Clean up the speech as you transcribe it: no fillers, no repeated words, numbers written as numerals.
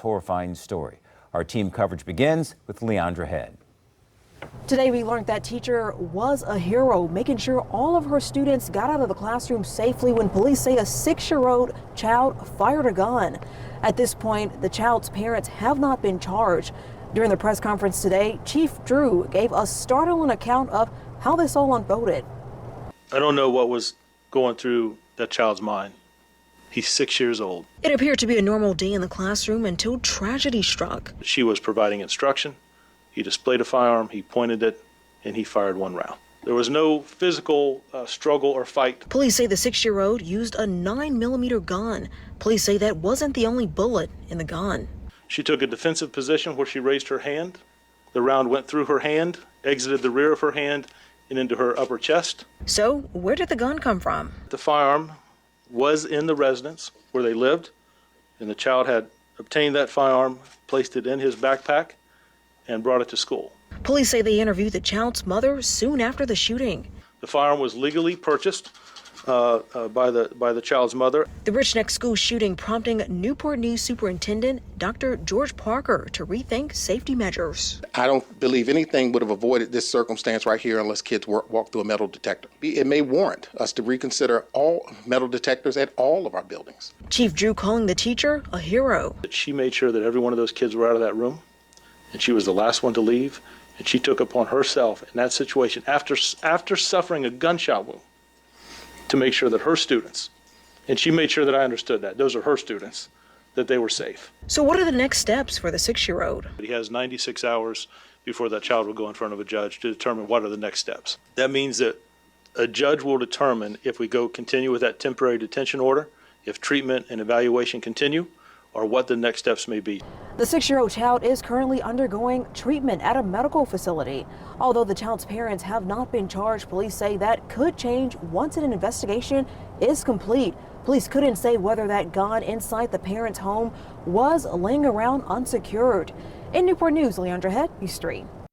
horrifying story. Our team coverage begins with Leondra Head. Today we learned that teacher was a hero, making sure all of her students got out of the classroom safely when police say a 6-year-old child fired a gun. At this point, the child's parents have not been charged. During the press conference today, Chief Drew gave a startling account of how this all unfolded. I don't know what was going through that child's mind. He's 6 years old. It appeared to be a normal day in the classroom until tragedy struck. She was providing instruction. He displayed a firearm, he pointed it, and he fired one round. There was no physical struggle or fight. Police say the 6-year-old used a 9mm gun. Police say that wasn't the only bullet in the gun. She took a defensive position where she raised her hand. The round went through her hand, exited the rear of her hand, and into her upper chest. So, where did the gun come from? The firearm was in the residence where they lived, and the child had obtained that firearm, placed it in his backpack, and brought it to school. Police say they interviewed the child's mother soon after the shooting. The firearm was legally purchased by the child's mother. The Richneck school shooting prompting Newport News Superintendent Dr. George Parker to rethink safety measures. I don't believe anything would have avoided this circumstance right here unless kids walk through a metal detector. It may warrant us to reconsider all metal detectors at all of our buildings. Chief Drew calling the teacher a hero. She made sure that every one of those kids were out of that room, and she was the last one to leave, and she took upon herself in that situation, after suffering a gunshot wound, to make sure that her students, and she made sure that I understood that, those are her students, that they were safe. So what are the next steps for the 6-year-old? He has 96 hours before that child will go in front of a judge to determine what are the next steps. That means that a judge will determine if we continue with that temporary detention order, if treatment and evaluation continue, or what the next steps may be. The 6-year-old child is currently undergoing treatment at a medical facility. Although the child's parents have not been charged, police say that could change once an investigation is complete. Police couldn't say whether that gun inside the parents' home was laying around unsecured. In Newport News, Leondra Head, News 3.